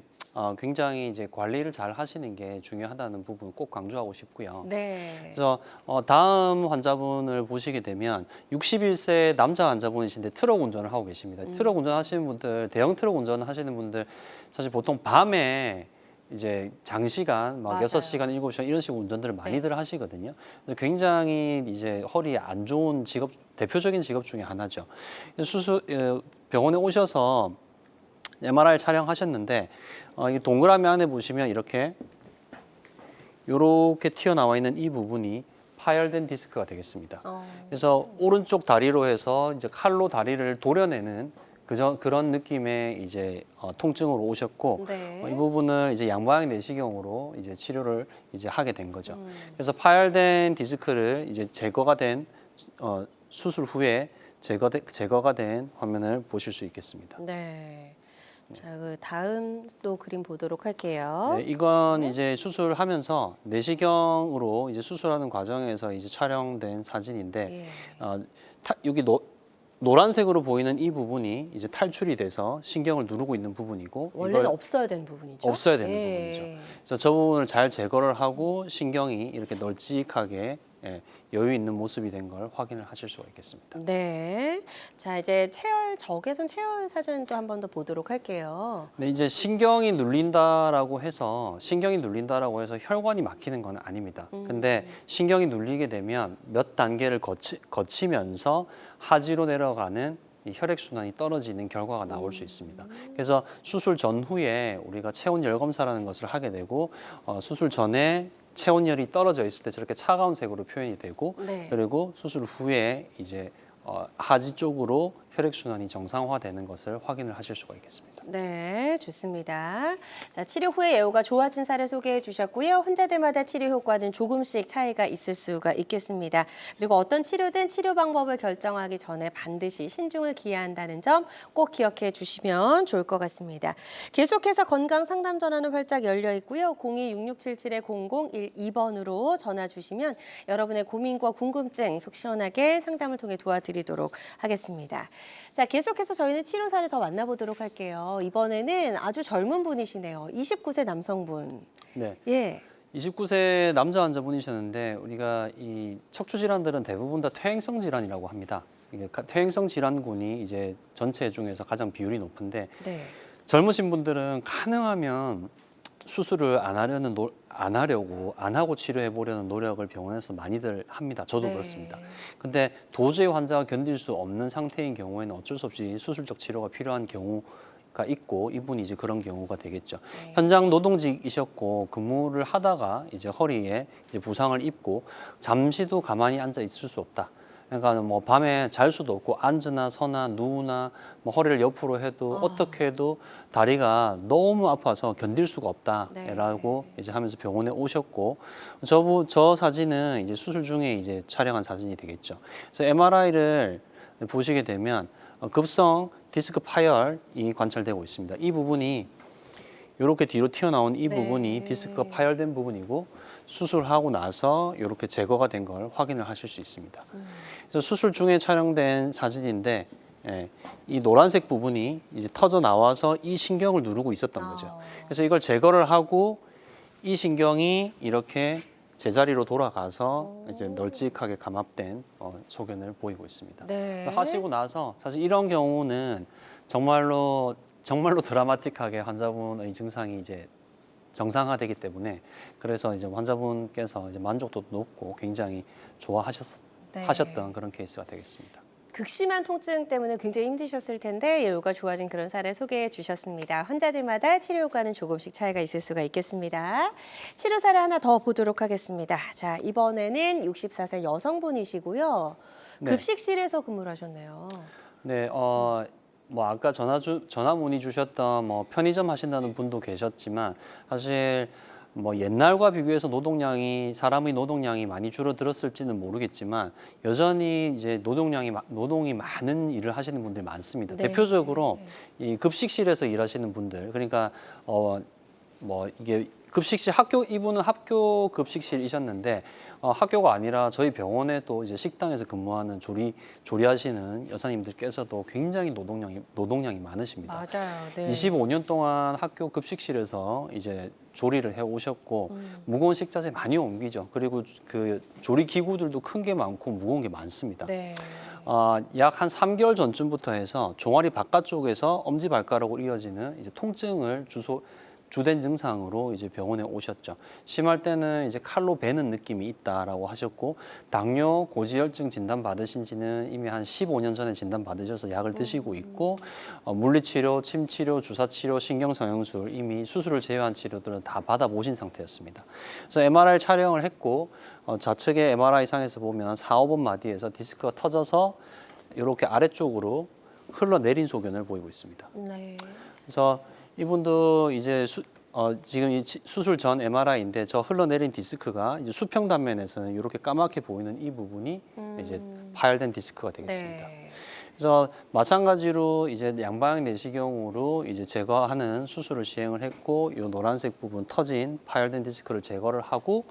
굉장히 이제 관리를 잘 하시는 게 중요하다는 부분 꼭 강조하고 싶고요. 네. 그래서 다음 환자분을 보시게 되면 61세 남자 환자분이신데 트럭 운전을 하고 계십니다. 트럭 운전하시는 분들, 대형 트럭 운전하시는 분들 사실 보통 밤에 이제 장시간 막 맞아요. 6시간, 7시간 이런 식으로 운전들을 많이들 하시거든요. 그래서 굉장히 이제 허리에 안 좋은 직업, 대표적인 직업 중에 하나죠. 병원에 오셔서 MRI 촬영하셨는데 이 동그라미 안에 보시면 이렇게 튀어나와 있는 이 부분이 파열된 디스크가 되겠습니다. 그래서 오른쪽 다리로 해서 이제 칼로 다리를 도려내는 그런 느낌의 이제 통증으로 오셨고 네. 이 부분을 이제 양방향 내시경으로 이제 치료를 이제 하게 된 거죠. 그래서 파열된 디스크를 이제 제거가 된 수술 후에 제거가 된 화면을 보실 수 있겠습니다. 네. 자, 그 다음 또 그림 보도록 할게요. 네, 이건 이제 수술하면서 내시경으로 이제 수술하는 과정에서 이제 촬영된 사진인데 예. 여기 노란색으로 보이는 이 부분이 이제 탈출이 돼서 신경을 누르고 있는 부분이고 원래는 이걸 없어야 되는 부분이죠. 없어야 되는 예. 부분이죠. 그래서 저 부분을 잘 제거를 하고 신경이 이렇게 널찍하게 여유 있는 모습이 된 걸 확인을 하실 수가 있겠습니다. 네. 자, 이제 적외선 체열 사진도 한 번 더 보도록 할게요. 네, 이제 신경이 눌린다라고 해서 혈관이 막히는 건 아닙니다. 근데 신경이 눌리게 되면 몇 단계를 거치면서 하지로 내려가는 이 혈액순환이 떨어지는 결과가 나올 수 있습니다. 그래서 수술 전후에 우리가 체온열 검사라는 것을 하게 되고 수술 전에 체온열이 떨어져 있을 때 저렇게 차가운 색으로 표현이 되고 네. 그리고 수술 후에 이제 하지 쪽으로 혈액순환이 정상화되는 것을 확인을 하실 수가 있겠습니다. 네, 좋습니다. 자, 치료 후에 예후가 좋아진 사례 소개해 주셨고요. 환자들마다 치료 효과는 조금씩 차이가 있을 수가 있겠습니다. 그리고 어떤 치료든 치료 방법을 결정하기 전에 반드시 신중을 기해야 한다는 점 꼭 기억해 주시면 좋을 것 같습니다. 계속해서 건강 상담 전화는 활짝 열려 있고요. 02-667-0012번으로 전화 주시면 여러분의 고민과 궁금증 속 시원하게 상담을 통해 도와드리도록 하겠습니다. 자, 계속해서 저희는 치료 사례 더 만나보도록 할게요. 이번에는 아주 젊은 분이시네요. 29세 남성분. 네. 예. 29세 남자 환자분이셨는데 우리가 이 척추 질환들은 대부분 다 퇴행성 질환이라고 합니다. 이게 퇴행성 질환군이 이제 전체 중에서 가장 비율이 높은데 네. 젊으신 분들은 가능하면 수술을 안 하고 치료해 보려는 노력을 병원에서 많이들 합니다. 저도 네. 그렇습니다. 근데 도저히 환자가 견딜 수 없는 상태인 경우에는 어쩔 수 없이 수술적 치료가 필요한 경우가 있고 이분이 이제 그런 경우가 되겠죠. 네. 현장 노동직이셨고 근무를 하다가 이제 허리에 이제 부상을 입고 잠시도 가만히 앉아 있을 수 없다. 그러니까 뭐 밤에 잘 수도 없고 앉으나 서나 누우나 뭐 허리를 옆으로 해도 어떻게 해도 다리가 너무 아파서 견딜 수가 없다라고 이제 하면서 병원에 오셨고 저 사진은 이제 수술 중에 이제 촬영한 사진이 되겠죠. 그래서 MRI를 보시게 되면 급성 디스크 파열이 관찰되고 있습니다. 이 부분이 이렇게 뒤로 튀어나온 이 부분이 디스크가 파열된 부분이고 수술하고 나서 이렇게 제거가 된 걸 확인을 하실 수 있습니다. 그래서 수술 중에 촬영된 사진인데 이 노란색 부분이 이제 터져 나와서 이 신경을 누르고 있었던 거죠. 그래서 이걸 제거를 하고 이 신경이 이렇게 제자리로 돌아가서 이제 널찍하게 감압된 소견을 보이고 있습니다. 네. 하시고 나서 사실 이런 경우는 정말로 드라마틱하게 환자분의 증상이 이제 정상화되기 때문에 그래서 이제 환자분께서 이제 만족도도 높고 굉장히 하셨던 그런 케이스가 되겠습니다. 극심한 통증 때문에 굉장히 힘드셨을 텐데 예후가 좋아진 그런 사례 소개해 주셨습니다. 환자들마다 치료 효과는 조금씩 차이가 있을 수가 있겠습니다. 치료 사례 하나 더 보도록 하겠습니다. 자, 이번에는 64세 여성분이시고요. 네. 급식실에서 근무를 하셨네요. 네, 뭐 아까 전화 문의 주셨던 뭐 편의점 하신다는 분도 계셨지만 사실 뭐 옛날과 비교해서 사람의 노동량이 많이 줄어들었을지는 모르겠지만 여전히 이제 노동이 많은 일을 하시는 분들이 많습니다. 네. 대표적으로 이 급식실에서 일하시는 분들, 그러니까 뭐 이게 급식실 이분은 학교 급식실이셨는데 학교가 아니라 저희 병원에 또 이제 식당에서 근무하는 조리하시는 여사님들께서도 굉장히 노동량이 많으십니다. 맞아요. 네. 25년 동안 학교 급식실에서 이제 조리를 해 오셨고 무거운 식자재 많이 옮기죠. 그리고 그 조리 기구들도 큰 게 많고 무거운 게 많습니다. 네. 약 한 3개월 전쯤부터 해서 종아리 바깥쪽에서 엄지발가락으로 이어지는 이제 통증을 주된 증상으로 이제 병원에 오셨죠. 심할 때는 이제 칼로 베는 느낌이 있다라고 하셨고, 당뇨, 고지혈증 진단 받으신 지는 이미 한 15년 전에 진단 받으셔서 약을 드시고 있고, 물리치료, 침치료, 주사치료, 신경성형술 이미 수술을 제외한 치료들은 다 받아보신 상태였습니다. 그래서 MRI 촬영을 했고, 좌측의 MRI상에서 보면 4, 5번 마디에서 디스크가 터져서 이렇게 아래쪽으로 흘러내린 소견을 보이고 있습니다. 네. 그래서 이분도 이제 지금 이 수술 전 MRI인데 저 흘러내린 디스크가 이제 수평 단면에서는 이렇게 까맣게 보이는 이 부분이 이제 파열된 디스크가 되겠습니다. 네. 그래서 마찬가지로 이제 양방향 내시경으로 이제 제거하는 수술을 시행을 했고, 이 노란색 부분 터진 파열된 디스크를 제거를 하고,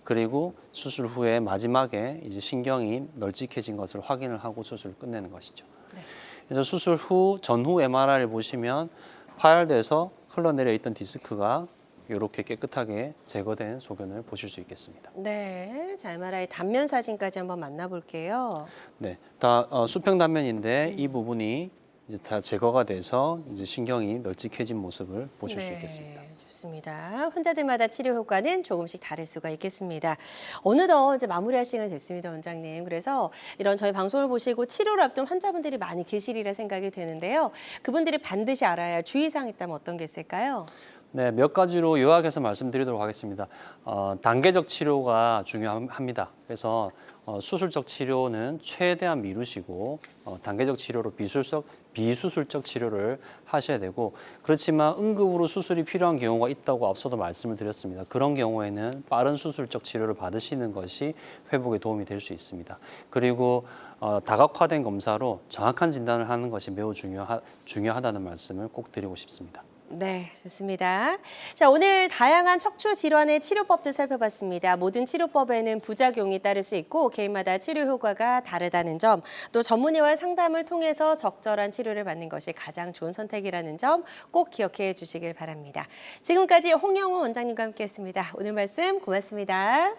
그리고 수술 후에 마지막에 이제 신경이 널찍해진 것을 확인을 하고 수술을 끝내는 것이죠. 네. 그래서 수술 후 전후 MRI를 보시면 파열돼서 흘러내려 있던 디스크가 이렇게 깨끗하게 제거된 소견을 보실 수 있겠습니다. 네. 자, MRI 단면 사진까지 한번 만나볼게요. 네, 다 수평 단면인데 이 부분이 이제 다 제거가 돼서 이제 신경이 널찍해진 모습을 보실 수 있겠습니다. 좋습니다. 환자들마다 치료 효과는 조금씩 다를 수가 있겠습니다. 어느덧 이제 마무리할 시간이 됐습니다, 원장님. 그래서 이런 저희 방송을 보시고 치료를 앞둔 환자분들이 많이 계시리라 생각이 되는데요. 그분들이 반드시 알아야 할 주의사항이 있다면 어떤 게 있을까요? 네, 몇 가지로 요약해서 말씀드리도록 하겠습니다. 단계적 치료가 중요합니다. 그래서 수술적 치료는 최대한 미루시고 단계적 치료로 비수술적 치료를 하셔야 되고, 그렇지만 응급으로 수술이 필요한 경우가 있다고 앞서도 말씀을 드렸습니다. 그런 경우에는 빠른 수술적 치료를 받으시는 것이 회복에 도움이 될 수 있습니다. 그리고 다각화된 검사로 정확한 진단을 하는 것이 매우 중요하다는 말씀을 꼭 드리고 싶습니다. 네, 좋습니다. 자, 오늘 다양한 척추 질환의 치료법도 살펴봤습니다. 모든 치료법에는 부작용이 따를 수 있고 개인마다 치료 효과가 다르다는 점, 또 전문의와 상담을 통해서 적절한 치료를 받는 것이 가장 좋은 선택이라는 점 꼭 기억해 주시길 바랍니다. 지금까지 홍영우 원장님과 함께했습니다. 오늘 말씀 고맙습니다.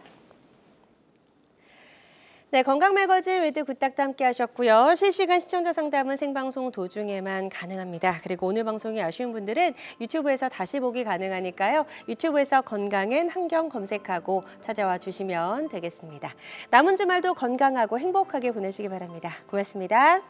네, 건강매거진 위드 굿닥도 함께 하셨고요. 실시간 시청자 상담은 생방송 도중에만 가능합니다. 그리고 오늘 방송이 아쉬운 분들은 유튜브에서 다시 보기 가능하니까요. 유튜브에서 건강엔 한경 검색하고 찾아와 주시면 되겠습니다. 남은 주말도 건강하고 행복하게 보내시기 바랍니다. 고맙습니다.